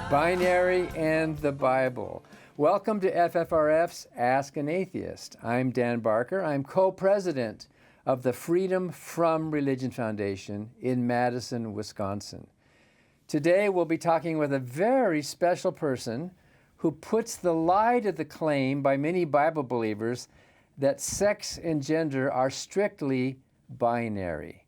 Binary and the Bible. Welcome to FFRF's Ask an Atheist. I'm Dan Barker. I'm co-president of the Freedom from Religion Foundation in Madison, Wisconsin. Today we'll be talking with a very special person who puts the lie to the claim by many Bible believers that sex and gender are strictly binary.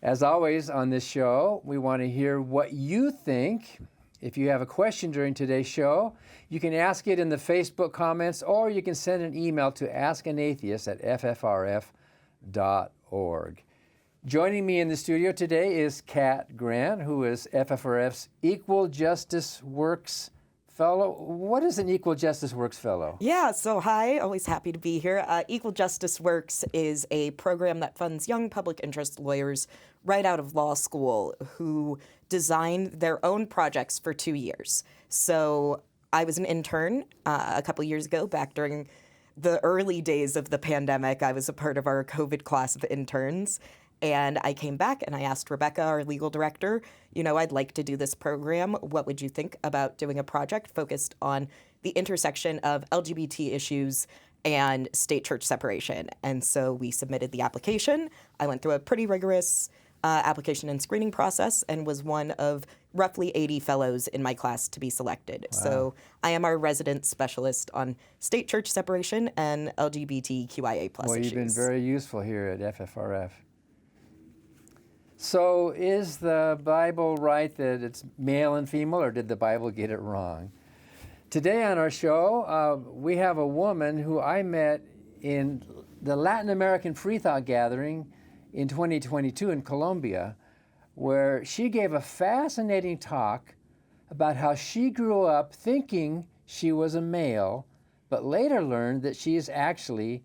As always on this show, we want to hear what you think. If you have a question during today's show, you can ask it in the Facebook comments, or you can send an email to askanatheist@ffrf.org. Joining me in the studio today is Kat Grant, who is FFRF's Equal Justice Works Fellow. What is an Equal Justice Works Fellow? Yeah, so hi, always happy to be here. Equal Justice Works is a program that funds young public interest lawyers right out of law school who design their own projects for 2 years. So I was an intern a couple years ago, back during the early days of the pandemic. I was a part of our COVID class of interns. And I came back and I asked Rebecca, our legal director, I'd like to do this program. What would you think about doing a project focused on the intersection of LGBT issues and state-church separation? And so we submitted the application. I went through a pretty rigorous application and screening process and was one of roughly 80 fellows in my class to be selected. Wow. So I am our resident specialist on state-church separation and LGBTQIA+ Well, issues. You've been very useful here at FFRF. So is the Bible right that it's male and female, or did the Bible get it wrong? Today on our show, we have a woman who I met in the Latin American Free Thought Gathering in 2022 in Colombia, where she gave a fascinating talk about how she grew up thinking she was a male, but later learned that she is actually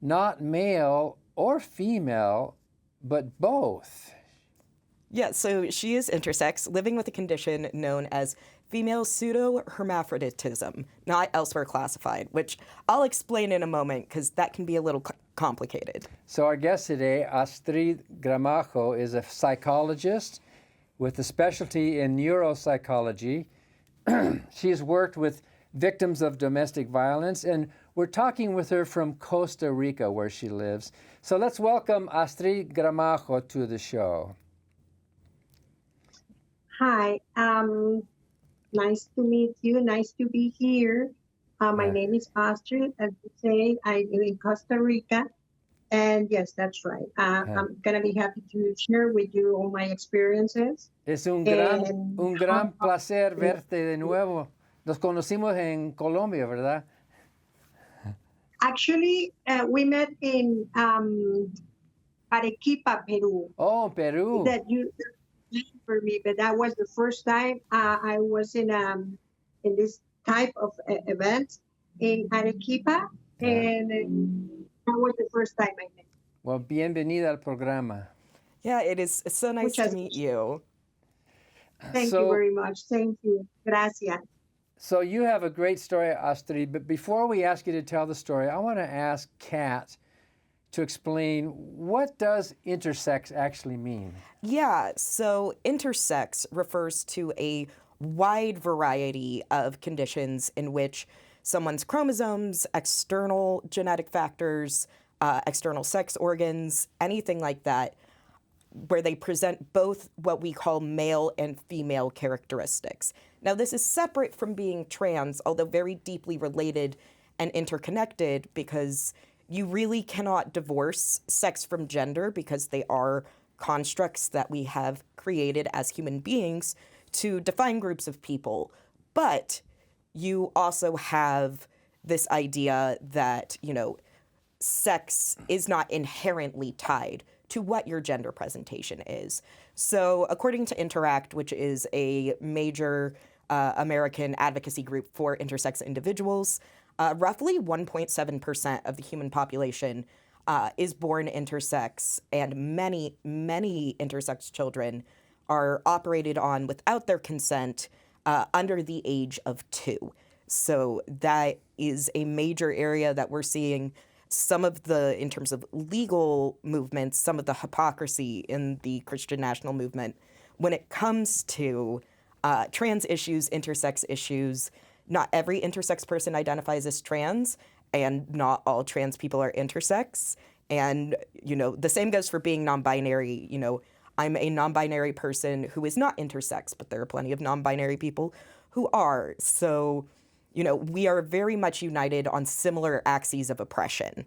not male or female, but both. Yeah, so she is intersex, living with a condition known as female pseudo-hermaphroditism, not elsewhere classified, which I'll explain in a moment because that can be a little complicated. So our guest today, Astrid Gramajo, is a psychologist with a specialty in neuropsychology. She has worked with victims of domestic violence, and we're talking with her from Costa Rica, where she lives. So let's welcome Astrid Gramajo to the show. Hi, nice to meet you. Nice to be here. My name is Astrid. As you say, I live in Costa Rica. And yes, that's right. I'm going to be happy to share with you all my experiences. Es un gran placer verte de nuevo. Nos conocimos en Colombia, ¿verdad? Actually, we met in Arequipa, Peru. Oh, Peru. That you for me, but that was the first time I was in this type of event in Arequipa, and that was the first time I met. Well, bienvenida al programa. Yeah, it's so nice to meet you. Thank you very much. Thank you. Gracias. So you have a great story, Astrid, but before we ask you to tell the story, I want to ask Kat to explain, what does intersex actually mean? Yeah, so intersex refers to a wide variety of conditions in which someone's chromosomes, external genetic factors, external sex organs, anything like that, where they present both what we call male and female characteristics. Now, this is separate from being trans, although very deeply related and interconnected, because you really cannot divorce sex from gender because they are constructs that we have created as human beings to define groups of people. But you also have this idea that, sex is not inherently tied to what your gender presentation is. So according to Interact, which is a major American advocacy group for intersex individuals, roughly 1.7% of the human population is born intersex, and many, many intersex children are operated on without their consent under the age of 2. So that is a major area that we're seeing some of the, in terms of legal movements, some of the hypocrisy in the Christian national movement when it comes to trans issues, intersex issues. Not every intersex person identifies as trans, and not all trans people are intersex. And, the same goes for being non-binary. I'm a non-binary person who is not intersex, but there are plenty of non-binary people who are. So, we are very much united on similar axes of oppression.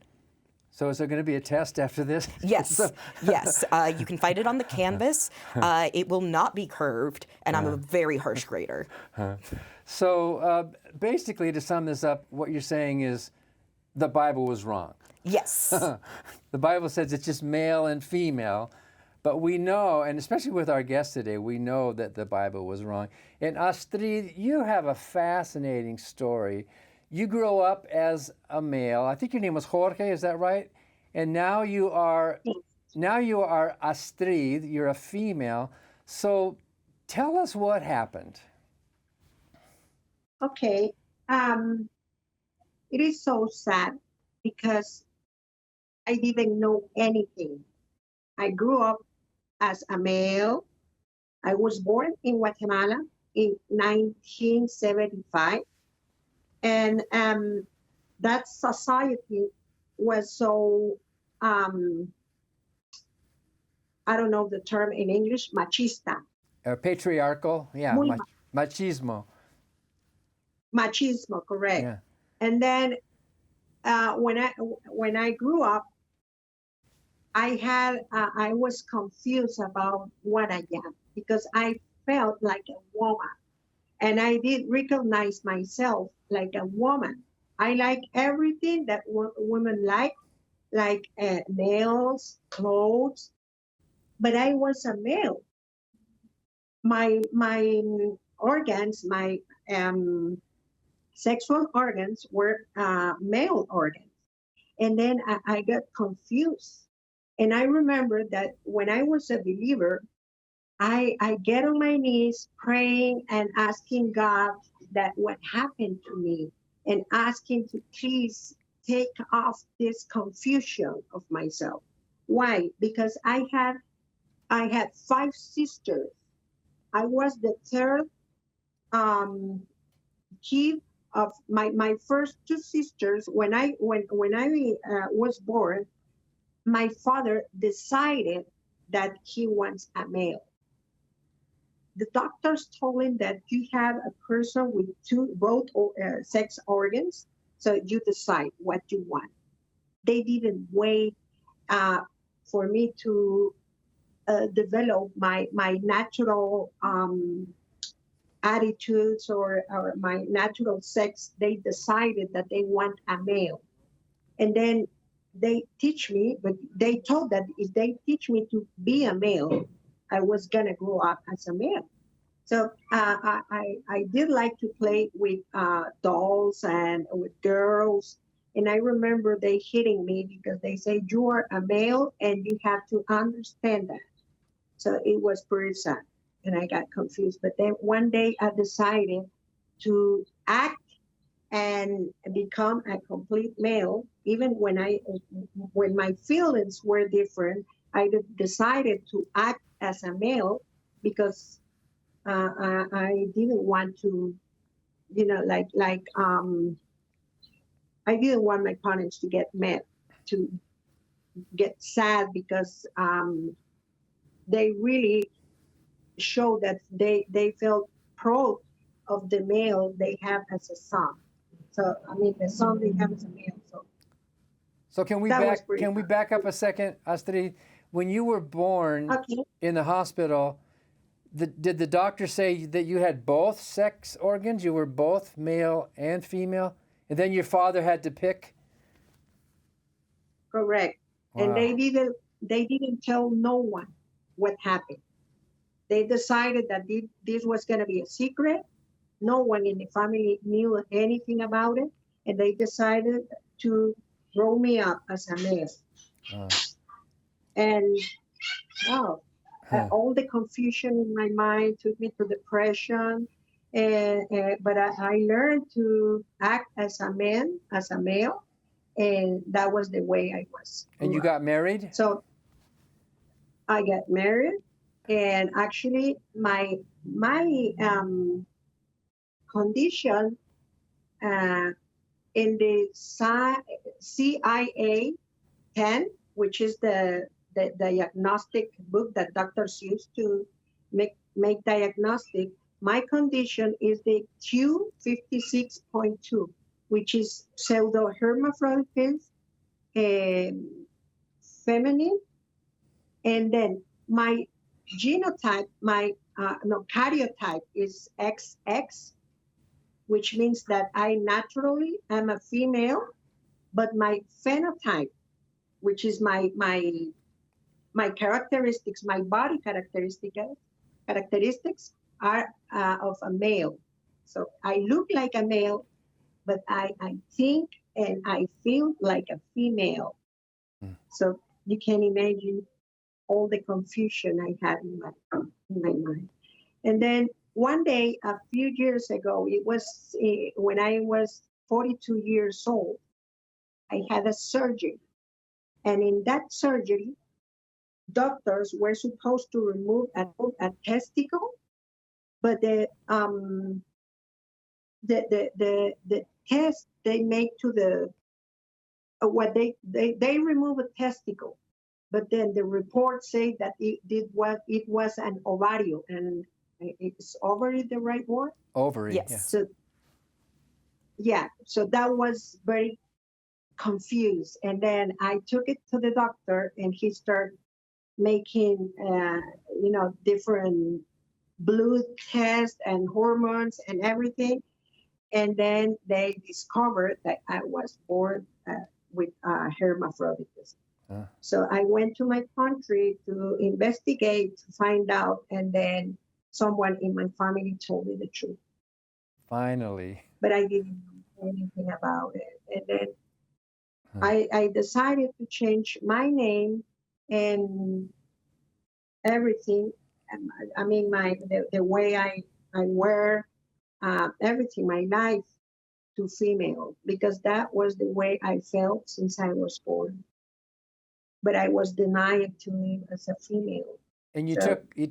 So is there going to be a test after this? Yes, yes. You can find it on the canvas. It will not be curved, and I'm a very harsh grader. So basically, to sum this up, what you're saying is the Bible was wrong. Yes. The Bible says it's just male and female, but we know, and especially with our guest today, we know that the Bible was wrong. And Astrid, you have a fascinating story. You grew up as a male. I think your name was Jorge, is that right? And now you are Astrid, you're a female. So tell us what happened. Okay. It is so sad because I didn't know anything. I grew up as a male. I was born in Guatemala in 1975. And that society was so, I don't know the term in English, machista. Patriarchal, yeah, Muy machismo. Machismo, correct. Yeah. And then when I grew up, I was confused about what I am because I felt like a woman. And I did recognize myself like a woman. I like everything that women like nails, clothes, but I was a male. My organs, my sexual organs were male organs. And then I got confused. And I remember that when I was a believer, I get on my knees praying and asking God that what happened to me and asking to please take off this confusion of myself. Why? Because I had 5 sisters. I was the third kid of my first 2 sisters. When I was born, my father decided that he wants a male. The doctors told him that you have a person with both sex organs, so you decide what you want. They didn't wait for me to develop my natural attitudes or my natural sex. They decided that they want a male. And then they teach me, but they told that if they teach me to be a male, I was gonna grow up as a male. So I did like to play with dolls and with girls. And I remember they hitting me because they say, you are a male and you have to understand that. So it was pretty sad and I got confused. But then one day I decided to act and become a complete male. Even when my feelings were different, I decided to act as a male because I didn't want to, I didn't want my parents to get mad, to get sad because they really showed that they felt proud of the male they have as a son. So the son they have as a male. So can we back up a second, Astrid? When you were born in the hospital, did the doctor say that you had both sex organs? You were both male and female, and then your father had to pick? Correct. Wow. And they didn't tell no one what happened. They decided that this was going to be a secret. No one in the family knew anything about it, and they decided to grow me up as a male. And wow. All the confusion in my mind took me to depression, but I learned to act as a man, as a male, and that was the way I was. And you got married? So I got married, And actually, my condition in the CIA 10, which is the diagnostic book that doctors use to make diagnostic, my condition is the Q56.2, which is pseudo-hermaphroditism, feminine, and then my genotype, karyotype is XX, which means that I naturally am a female, but my phenotype, which is my characteristics, my body characteristics are of a male. So I look like a male, but I think and I feel like a female. So you can imagine all the confusion I had in my mind. And then one day, a few years ago, it was when I was 42 years old, I had a surgery. And in that surgery, doctors were supposed to remove a testicle, but the test they make to the they remove a testicle, but then the report say that it was an ovarian, and is ovary the right word? Ovary. Yes. So that was very confused, and then I took it to the doctor, and he started making different blood tests and hormones and everything, and then they discovered that I was born with hermaphroditism. So I went to my country to investigate, to find out, and then someone in my family told me the truth. Finally. But I didn't know anything about it. And then I decided to change my name and everything. I mean, the way I wear everything, my life, to female, because that was the way I felt since I was born. But I was denied to live as a female. And you took a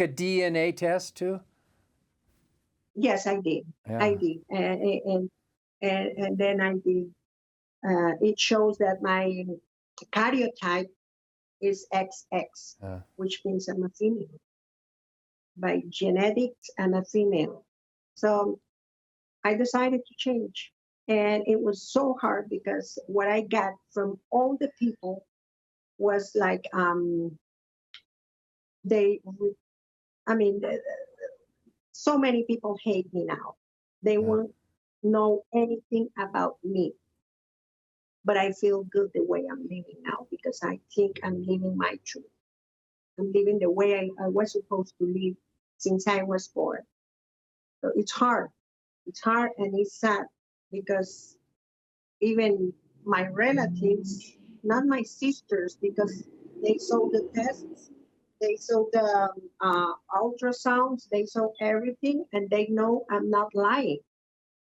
DNA test too? Yes, I did. Yeah. I did, and then I did. It shows that my karyotype is XX, which means I'm a female. By genetics, I'm a female. So I decided to change. And it was so hard because what I got from all the people was like, so many people hate me now. They won't know anything about me. But I feel good the way I'm living now because I think I'm living my truth. I'm living the way I was supposed to live since I was born. So it's hard. It's hard and it's sad because even my relatives, not my sisters, because they saw the tests, they saw the ultrasounds, they saw everything, and they know I'm not lying.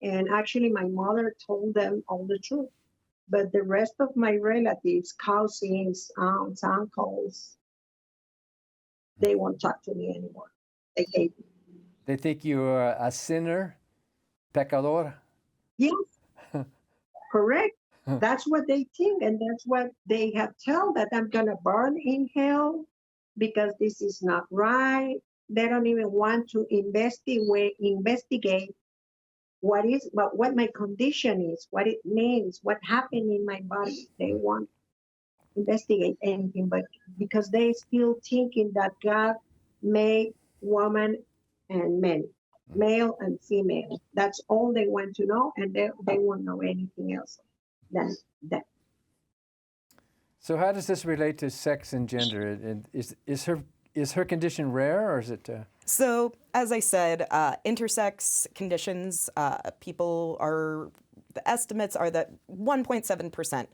And actually, my mother told them all the truth. But the rest of my relatives, cousins, aunts, uncles, they won't talk to me anymore. They hate me. They think you're a sinner, pecador. Yes, correct. That's what they think, and that's what they have told, that I'm gonna burn in hell because this is not right. They don't even want to investigate what my condition is, what it means, what happened in my body. They won't investigate anything, but because they still thinking that God made woman and men, male and female. That's all they want to know, and they won't know anything else than that. So how does this relate to sex and gender? Is her condition rare, or is it? So, as I said, intersex conditions, the estimates are that 1.7%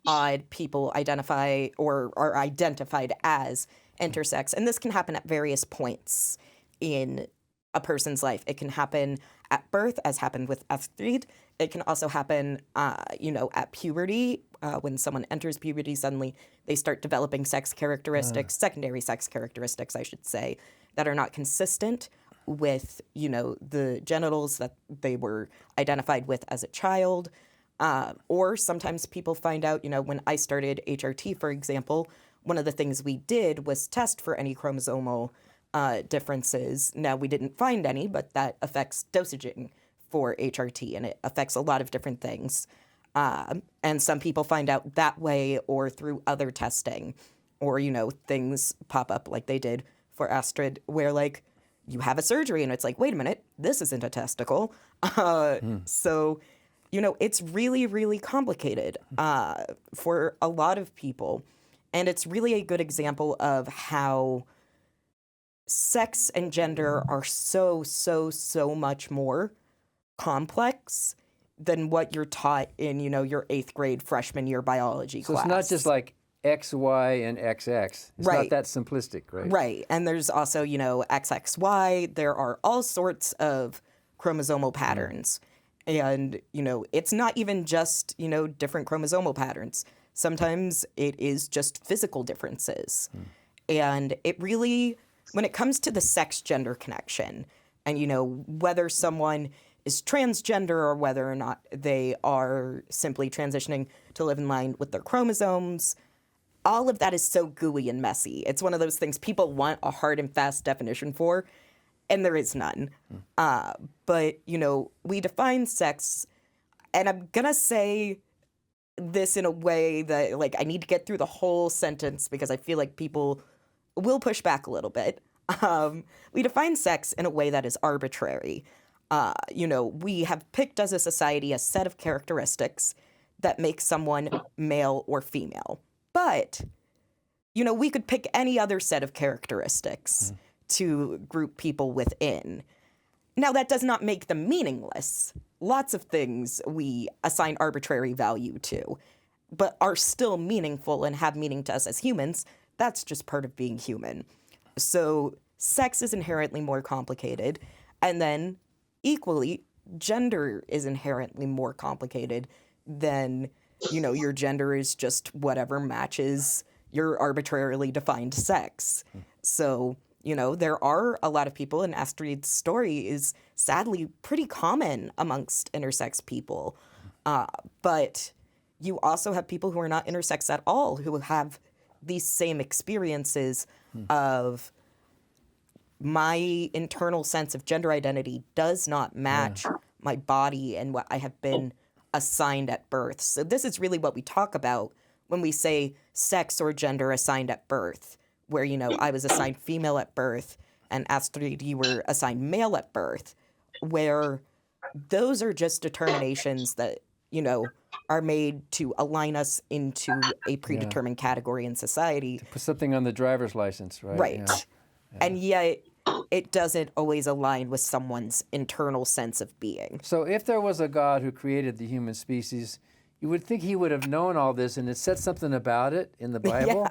odd people identify or are identified as intersex. And this can happen at various points in a person's life. It can happen at birth, as happened with Astrid. It can also happen, at puberty. When someone enters puberty, suddenly they start developing sex characteristics, secondary sex characteristics, I should say, that are not consistent with, the genitals that they were identified with as a child. Or sometimes people find out, when I started HRT, for example, one of the things we did was test for any chromosomal differences. Now, we didn't find any, but that affects dosaging for HRT, and it affects a lot of different things. And some people find out that way or through other testing, or, things pop up like they did for Astrid, where, you have a surgery, and it's like, wait a minute, this isn't a testicle. So, it's really, really complicated for a lot of people. And it's really a good example of how sex and gender are so, so, so much more complex than what you're taught in, your 8th grade freshman year biology class. So it's not just like X, Y, and XX. It's not that simplistic, right? Right. And there's also, XXY. There are all sorts of chromosomal patterns. And, it's not even just, different chromosomal patterns. Sometimes it is just physical differences. And it really, when it comes to the sex-gender connection, and, whether someone is transgender or whether or not they are simply transitioning to live in line with their chromosomes, all of that is so gooey and messy. It's one of those things people want a hard and fast definition for, and there is none. But, we define sex, and I'm going to say this in a way that, I need to get through the whole sentence because I feel like people will push back a little bit. We define sex in a way that is arbitrary. We have picked as a society a set of characteristics that make someone male or female. But, we could pick any other set of characteristics to group people within. Now, that does not make them meaningless. Lots of things we assign arbitrary value to, but are still meaningful and have meaning to us as humans. That's just part of being human. So sex is inherently more complicated. And then, equally, gender is inherently more complicated than, your gender is just whatever matches your arbitrarily defined sex. So, there are a lot of people, and Astrid's story is sadly pretty common amongst intersex people. But you also have people who are not intersex at all, who have these same experiences of my internal sense of gender identity does not match my body and what I have been assigned at birth. So this is really what we talk about when we say sex or gender assigned at birth, where, I was assigned female at birth and Astrid, you were assigned male at birth, where those are just determinations that, are made to align us into a predetermined category in society. To put something on the driver's license, right? Right. Yeah. And yet it doesn't always align with someone's internal sense of being. So if there was a God who created the human species, you would think he would have known all this, and it said something about it in the Bible,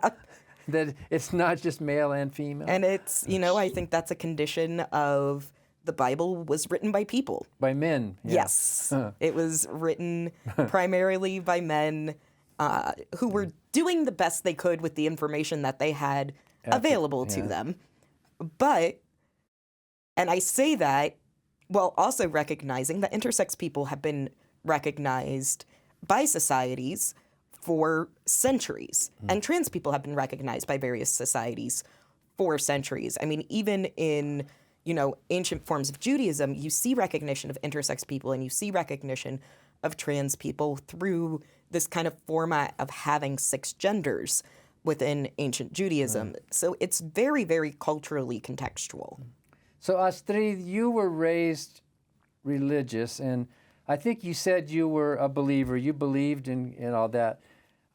that it's not just male and female. And it's, I think that's a condition of the Bible was written by people. By men. Yeah. Yes. It was written primarily by men who were doing the best they could with the information that they had available to them. But, and I say that while also recognizing that intersex people have been recognized by societies for centuries. And trans people have been recognized by various societies for centuries. I mean, even in, ancient forms of Judaism, you see recognition of intersex people and you see recognition of trans people through this kind of format of having 6 genders within ancient Judaism. So it's very, very culturally contextual. So Astrid, you were raised religious, and I think you said you were a believer. You believed in all that.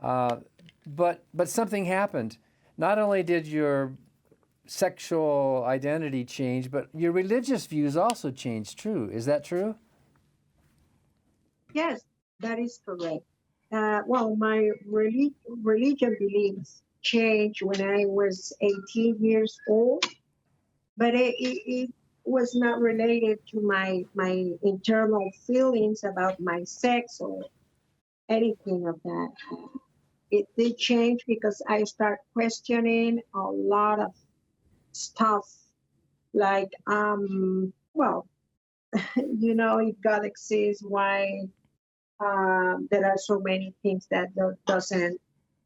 But something happened. Not only did your sexual identity change, but your religious views also changed, true? Is that true? Yes, that is correct. Well, my religion beliefs changed when I was 18 years old, but was not related to my internal feelings about my sex or anything of that. It did change because I start questioning a lot of stuff, like well, if God exists, why there are so many things that doesn't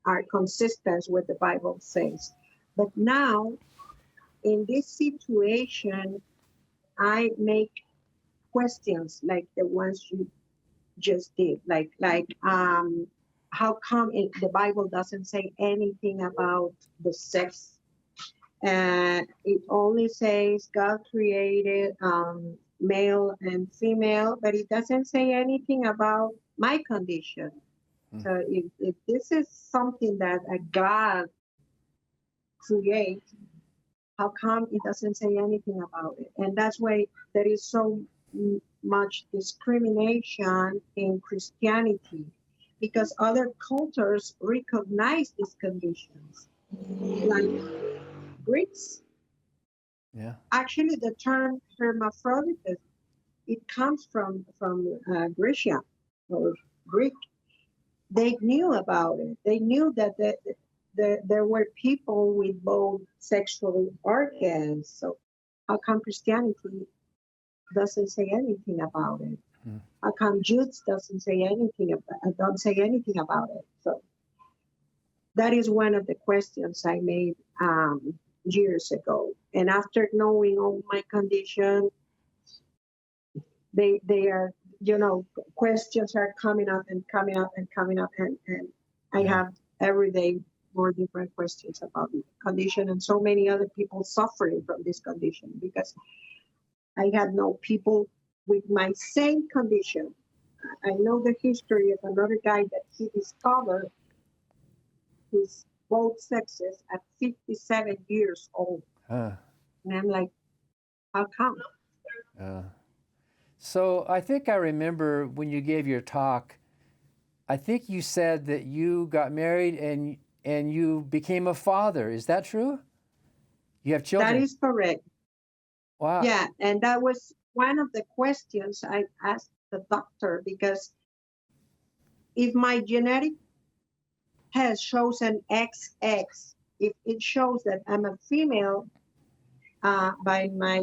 are consistent with the Bible says. But now in this situation, I make questions like the ones you just did, like how come the Bible doesn't say anything about the sex? It only says God created male and female, but it doesn't say anything about my condition. So if this is something that a God creates, how come it doesn't say anything about it? And that's why there is so much discrimination in Christianity, because other cultures recognize these conditions, like Greeks. Yeah. Actually, the term hermaphroditism, it comes from Grecia or Greek. They knew about it. They knew that there were people with both sexual organs. So how come Christianity doesn't say anything about it? How come Judes doesn't say anything don't say anything about it? So that is one of the questions I made years ago. And after knowing all my condition, they are, questions are coming up and coming up and coming up, and I have every day more different questions about the condition, and so many other people suffering from this condition, because I had no people with my same condition. I know the history of another guy that he discovered his both sexes at 57 years old. And I'm like, how come? So I think I remember when you gave your talk, I think you said that you got married and you became a father. Is that true? You have children? That is correct. Wow. Yeah, and that was one of the questions I asked the doctor, because if my genetic test shows an XX, if it shows that I'm a female by my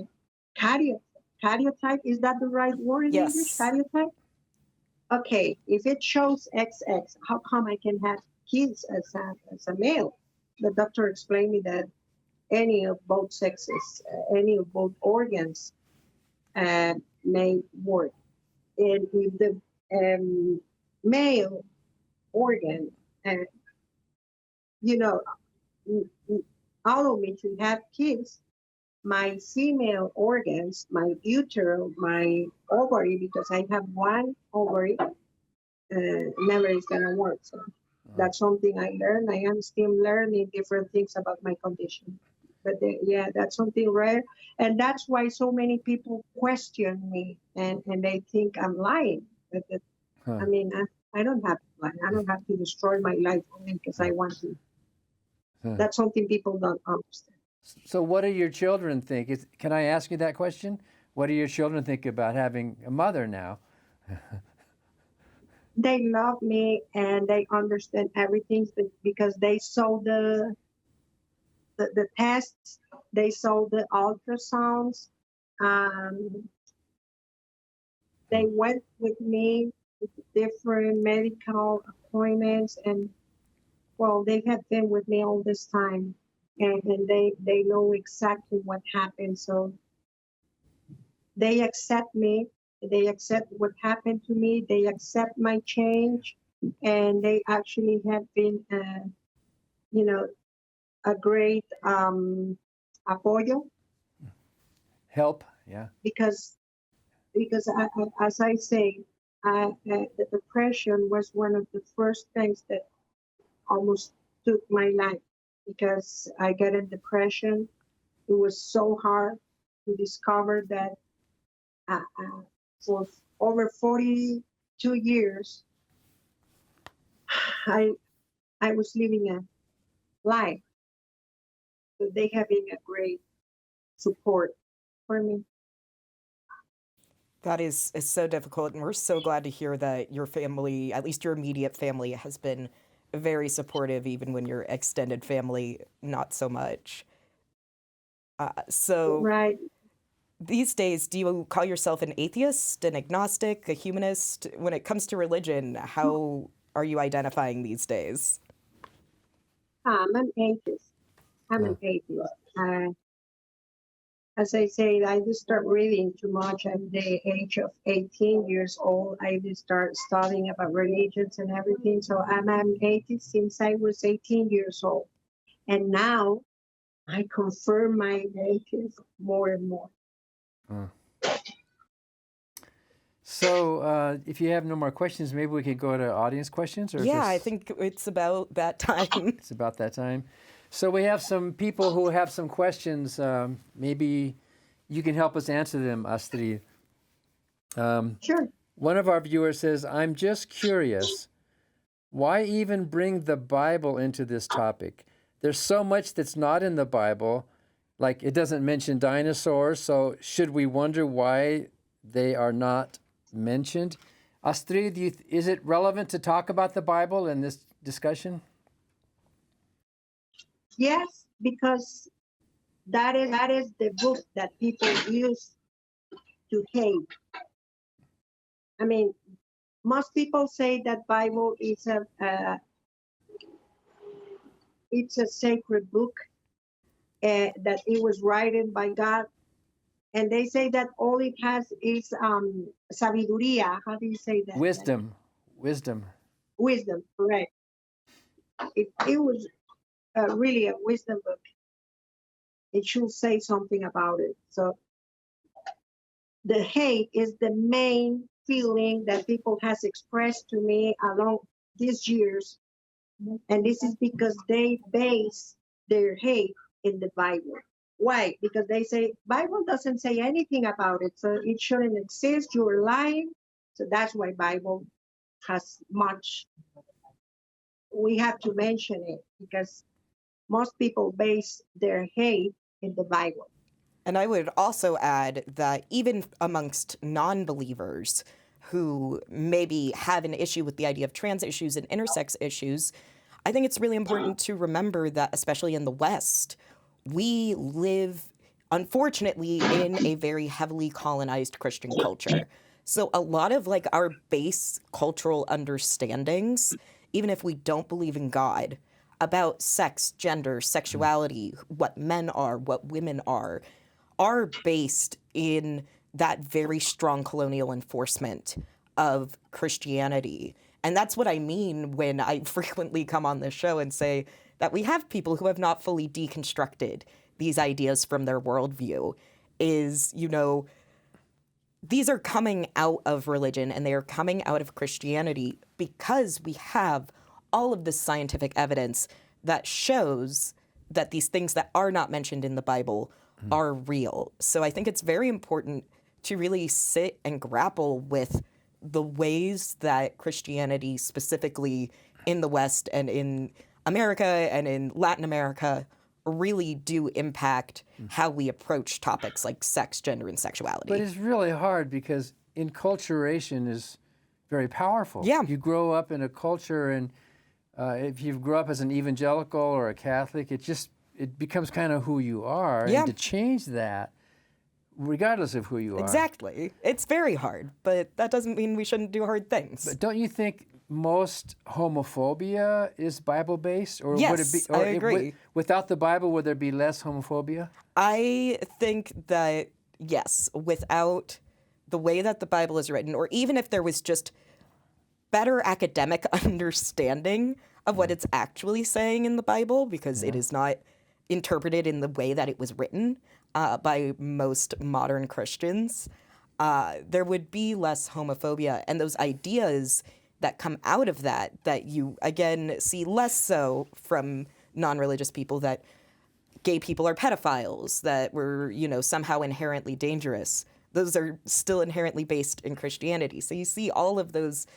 karyotype, is that the right word in English? Yes. Karyotype? Okay, if it shows XX, how come I can have kids as a male? The doctor explained me that any of both sexes, any of both organs may work. And if the male organ, you know, allow me to have kids, my female organs, my utero, my ovary, because I have one ovary, never is gonna work. So that's something I learned. I am still learning different things about my condition. But yeah, that's something rare. And that's why so many people question me, and they think I'm lying. I mean, I don't have to lie. I don't have to destroy my life only because I want to. That's something people don't understand. So what do your children think? Can I ask you that question? What do your children think about having a mother now? They love me and they understand everything, because they saw the tests, they saw the ultrasounds. They went with me to different medical appointments, and well, they have been with me all this time, and they know exactly what happened. So they accept me, they accept what happened to me, they accept my change, and they actually have been, a great apoyo. Help, yeah. Because as I say, the depression was one of the first things that almost took my life, because I got in depression. It was so hard to discover that for over 42 years, I was living a lie. So they have been a great support for me. Is so difficult, and we're so glad to hear that your family, at least your immediate family, has been very supportive, even when your extended family, not so much. So Right. these days, do you call yourself an atheist, an agnostic, a humanist? When it comes to religion, how are you identifying these days? I'm an atheist. I'm an atheist. As I said, I did start reading too much at the age of 18 years old. I did start studying about religions and everything. So I'm an atheist since I was 18 years old. And now I confirm my atheism more and more. So if you have no more questions, maybe we could go to audience questions? Or Yeah, I think it's about that time. It's about that time. So we have some people who have some questions. Maybe you can help us answer them, Astrid. Sure. One of our viewers says, I'm just curious, why even bring the Bible into this topic? There's so much that's not in the Bible, like it doesn't mention dinosaurs, so should we wonder why they are not mentioned? Astrid, is it relevant to talk about the Bible in this discussion? Yes, because that is the book that people use to hate. I mean, most people say that Bible is it's a sacred book, that it was written by God, and they say that all it has is sabiduría. How do you say that? Wisdom. Wisdom, correct. It was really a wisdom book. It should say something about it. So the hate is the main feeling that people has expressed to me along these years. And this is because they base their hate in the Bible. Why? Because they say, Bible doesn't say anything about it, so it shouldn't exist, you're lying. So that's why Bible has much, we have to mention it, because most people base their hate in the Bible. And I would also add that even amongst non-believers who maybe have an issue with the idea of trans issues and intersex issues, I think it's really important to remember that, especially in the West, we live, unfortunately, in a very heavily colonized Christian culture. So a lot of like our base cultural understandings, even if we don't believe in God, about sex, gender, sexuality, what men are, what women are based in that very strong colonial enforcement of Christianity. And that's what I mean when I frequently come on this show and say that we have people who have not fully deconstructed these ideas from their worldview. Is, you know, these are coming out of religion and they are coming out of Christianity because we have all of this scientific evidence that shows that these things that are not mentioned in the Bible are real. So I think it's very important to really sit and grapple with the ways that Christianity, specifically in the West and in America and in Latin America, really do impact how we approach topics like sex, gender, and sexuality. But it's really hard because enculturation is very powerful. Yeah. You grow up in a culture, and if you grow up as an evangelical or a Catholic, it becomes kind of who you are. Yeah. And to change that, regardless of who you are. Exactly. It's very hard, but that doesn't mean we shouldn't do hard things. But don't you think most homophobia is Bible-based? Or Yes, would it be, or I agree. Without the Bible, would there be less homophobia? I think that, yes, without the way that the Bible is written, or even if there was just better academic understanding of what it's actually saying in the Bible, because it is not interpreted in the way that it was written by most modern Christians, there would be less homophobia. And those ideas that come out of that you, again, see less so from non-religious people, that gay people are pedophiles, that we're, somehow inherently dangerous. Those are still inherently based in Christianity. So you see all of those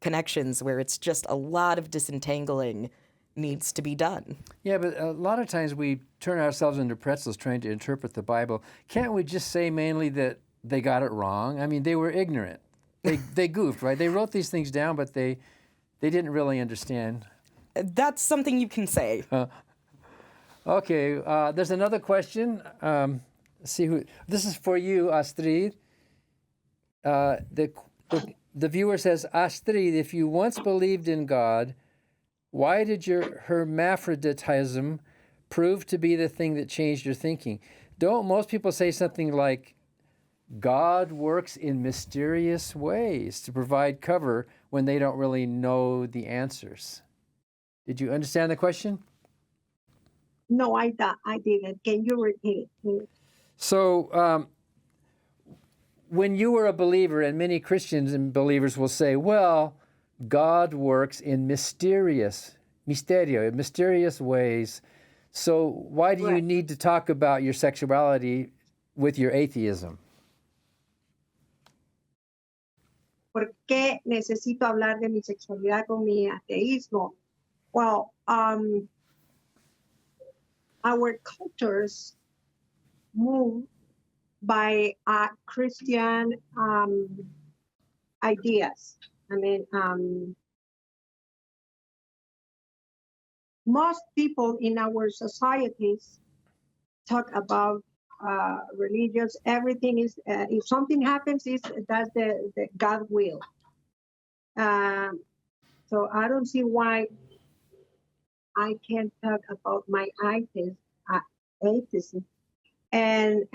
connections where it's just a lot of disentangling needs to be done. Yeah, but a lot of times we turn ourselves into pretzels trying to interpret the Bible. Can't we just say mainly that they got it wrong. I mean, they were ignorant. They goofed, right? They wrote these things down, but they didn't really understand. That's something you can say. Okay, there's another question. Let's see who. This is for you, Astrid. The viewer says, Astrid, if you once believed in God, why did your hermaphroditism prove to be the thing that changed your thinking? Don't most people say something like, God works in mysterious ways to provide cover when they don't really know the answers? Did you understand the question? No, I didn't. Can you repeat it, please? So, when you were a believer, and many Christians and believers will say, well, God works in mysterious ways. So why do you Right. need to talk about your sexuality with your atheism? ¿Por qué necesito hablar de mi sexualidad con mi ateísmo? Well, our cultures move by Christian ideas. I mean, most people in our societies talk about religions. Everything is, if something happens, that's the God will. So I don't see why I can't talk about my atheism and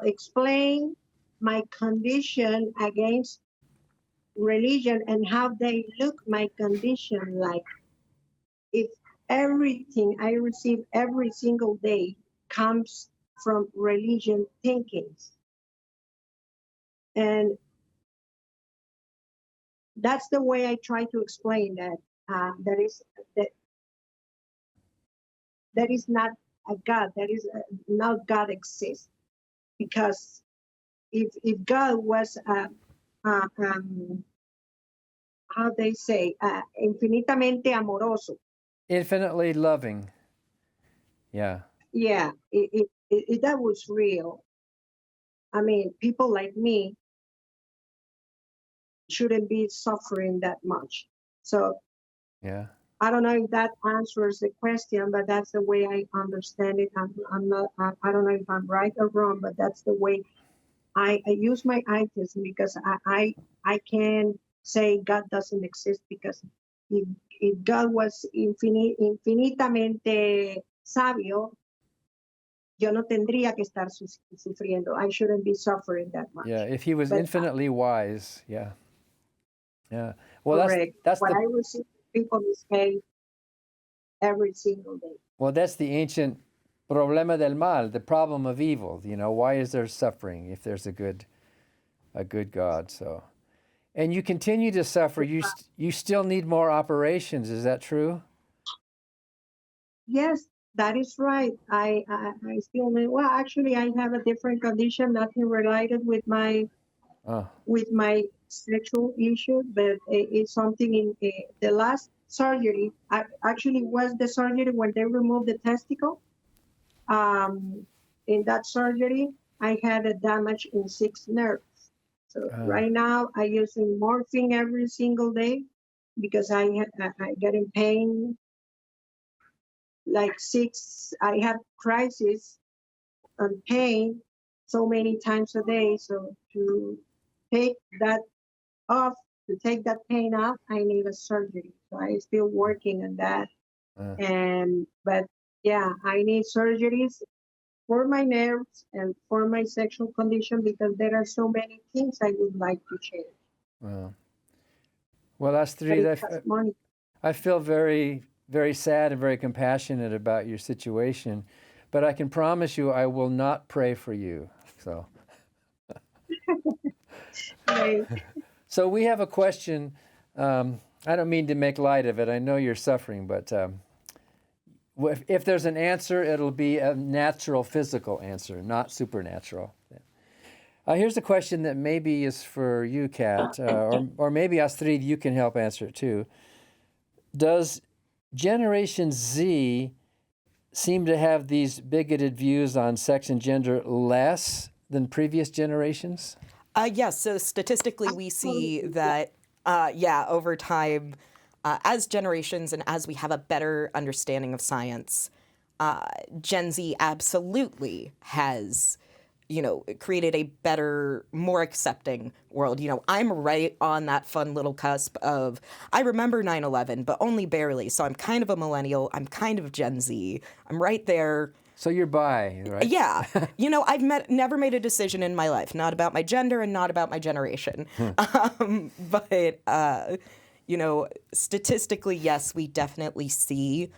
explain my condition against religion and how they look my condition like. If everything I receive every single day comes from religion thinkings, and that's the way I try to explain that that is not a God. That is not God exists, because if God was how they say infinitamente amoroso, Infinitely loving. Yeah. yeah, that was real. I mean, people like me shouldn't be suffering that much. So Yeah. I don't know if that answers the question, but that's the way I understand it. I'm not. I don't know if I'm right or wrong, but that's the way I use my atheism, because I can say God doesn't exist, because if God was infinitamente sabio, yo no tendría que estar sufriendo. I shouldn't be suffering that much. Yeah. If he was But infinitely wise. Yeah. Yeah. Well, correct. that's What the I receive people say every single day. well, that's the ancient problema del mal, the problem of evil. You know, why is there suffering if there's a good God? So, and you continue to suffer. You still need more operations. Is that true? Yes, that is right. I still may, well, actually, I have a different condition, nothing related with my Oh. sexual issue, but it's something in the last surgery. Actually was the surgery when they removed the testicle. In that surgery, I had a damage in 6 nerves. So right now, I using morphine every single day, because I get in pain like 6. I have crisis and pain so many times a day. So to take that off, to take that pain off, I need a surgery. So I still working on that. But yeah, I need surgeries for my nerves and for my sexual condition, because there are so many things I would like to change. Well, But Astrid, it costs money. I feel very, very sad and very compassionate about your situation, but I can promise you I will not pray for you. So, Right. so we have a question. I don't mean to make light of it. I know you're suffering, but if there's an answer, it'll be a natural, physical answer, not supernatural. Here's a question that maybe is for you, Kat, or maybe Astrid, you can help answer it too. Does Generation Z seem to have these bigoted views on sex and gender less than previous generations? Yes, so statistically we see that, over time, as generations and as we have a better understanding of science, Gen Z absolutely has, created a better, more accepting world. I'm right on that fun little cusp of, I remember 9/11, but only barely. So I'm kind of a millennial. I'm kind of Gen Z. I'm right there. So you're bi, right? Yeah. I've never made a decision in my life, not about my gender and not about my generation. But statistically, yes, we definitely see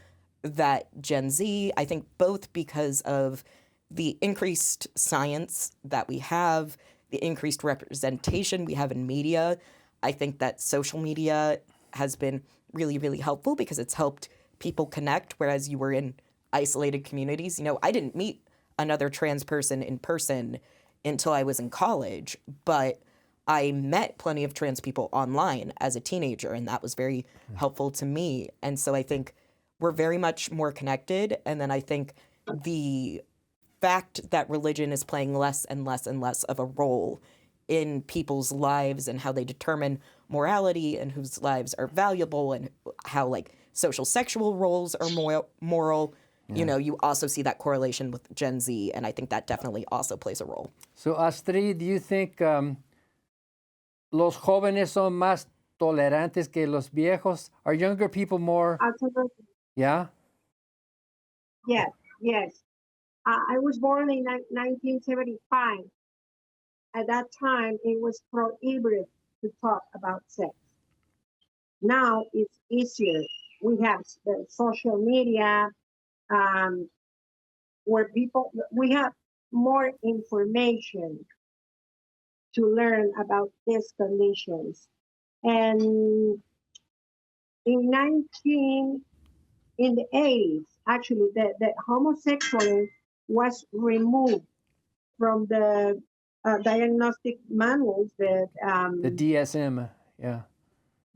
that Gen Z, I think both because of the increased science that we have, the increased representation we have in media. I think that social media has been really, really helpful because it's helped people connect, whereas you were in isolated communities. I didn't meet another trans person in person until I was in college, but I met plenty of trans people online as a teenager, and that was very helpful to me. And so I think we're very much more connected. And then I think the fact that religion is playing less and less and less of a role in people's lives and how they determine morality and whose lives are valuable and how social sexual roles are more moral. Yeah. You also see that correlation with Gen Z, and I think that definitely also plays a role. So Astrid, do you think los jóvenes son más tolerantes que los viejos? Are younger people more? Absolutely. Yeah? Yes, yes. I was born in 1975. At that time, it was prohibited to talk about sex. Now it's easier. We have the social media, where we have more information to learn about these conditions. And in the 80s, actually, the homosexuality was removed from the diagnostic manuals, the DSM, yeah.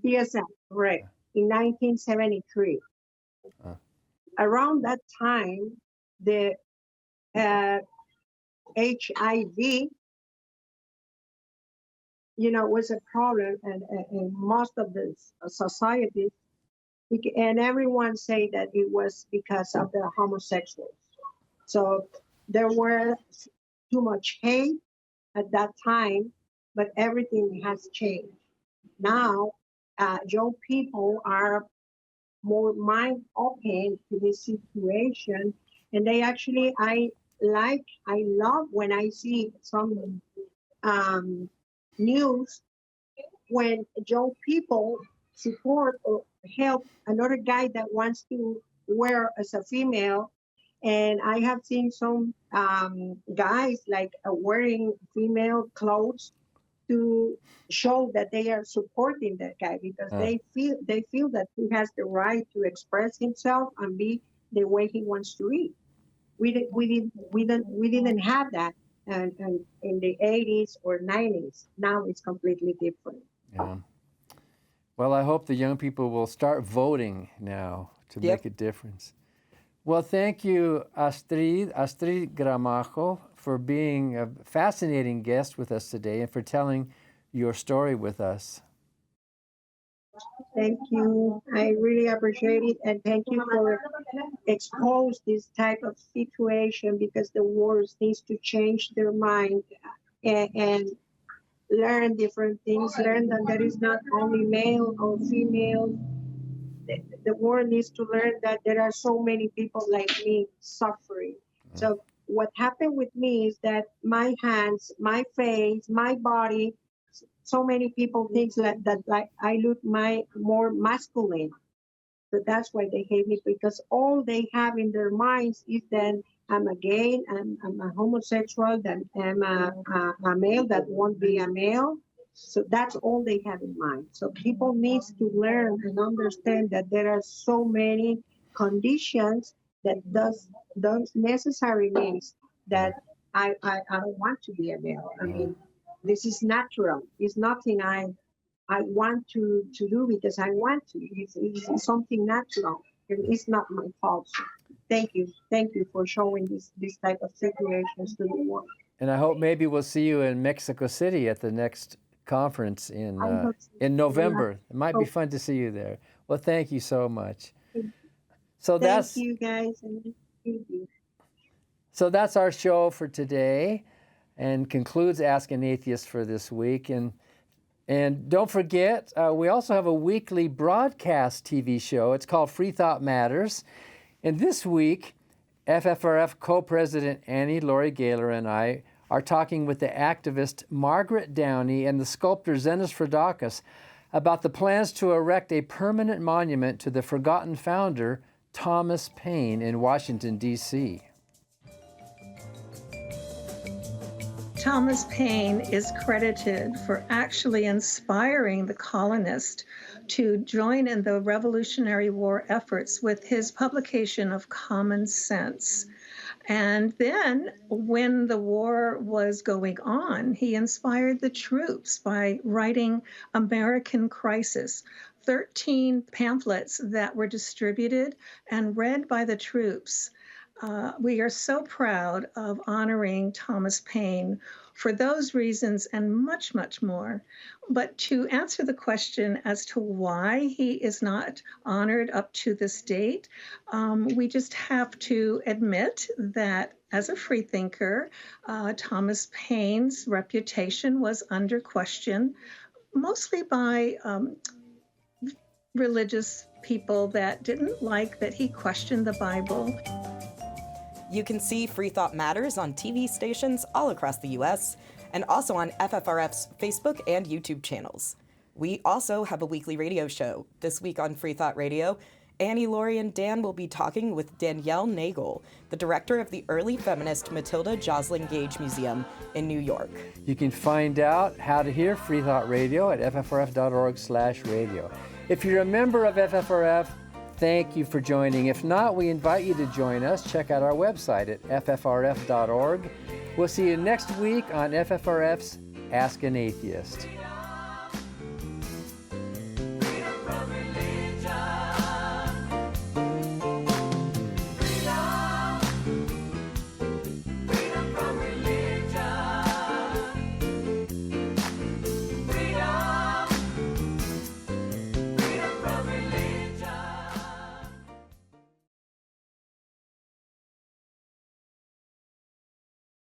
DSM, right, in 1973. Around that time, the HIV, was a problem in most of the societies, and everyone say that it was because of the homosexuals. So there were too much hate at that time, but everything has changed. Now, young people are more mind open to this situation, and they actually, I love when I see some news when young people support or help another guy that wants to wear as a female. And I have seen some guys wearing female clothes to show that they are supporting that guy because they feel that he has the right to express himself and be the way he wants to be. We didn't have that and in the 80s or 90s. Now it's completely different. Yeah. Well, I hope the young people will start voting now to make a difference. Well, thank you, Astrid Gramajo, for being a fascinating guest with us today and for telling your story with us. Thank you. I really appreciate it. And thank you for expose this type of situation because the world needs to change their mind and learn different things, learn that there is not only male or female. The world needs to learn that there are so many people like me suffering. So what happened with me is that my hands, my face, my body, so many people think that I look more masculine. So that's why they hate me because all they have in their minds is that I'm a gay, I'm a homosexual, that I'm a male that won't be a male. So that's all they have in mind. So people need to learn and understand that there are so many conditions that don't necessarily means that I don't want to be a male. I mean, this is natural. It's nothing I want to do because I want to. It's something natural. It's not my fault. So thank you for showing this type of situations to the world. And I hope maybe we'll see you in Mexico City at the next conference I hope so. in November. Yeah. It might be Hope. fun to see you there. Well, thank you so much. So Thank you, guys. And thank you. So that's our show for today, and concludes Ask an Atheist for this week. And don't forget, we also have a weekly broadcast TV show. It's called Free Thought Matters. And this week, FFRF co-president Annie Laurie Gaylor and I are talking with the activist Margaret Downey and the sculptor Zenas Frodakis about the plans to erect a permanent monument to the forgotten founder, Thomas Paine, in Washington, D.C. Thomas Paine is credited for actually inspiring the colonists to join in the Revolutionary War efforts with his publication of Common Sense. And then when the war was going on, he inspired the troops by writing American Crisis, 13 pamphlets that were distributed and read by the troops. We are so proud of honoring Thomas Paine for those reasons and much, much more. But to answer the question as to why he is not honored up to this date, we just have to admit that as a freethinker, Thomas Paine's reputation was under question, mostly by religious people that didn't like that he questioned the Bible. You can see Free Thought Matters on TV stations all across the U.S. and also on FFRF's Facebook and YouTube channels. We also have a weekly radio show. This week on Free Thought Radio, Annie, Laurie, and Dan will be talking with Danielle Nagel, the director of the early feminist Matilda Joslyn Gage Museum in New York. You can find out how to hear Free Thought Radio at ffrf.org/radio. If you're a member of FFRF, thank you for joining. If not, we invite you to join us. Check out our website at ffrf.org. We'll see you next week on FFRF's Ask an Atheist.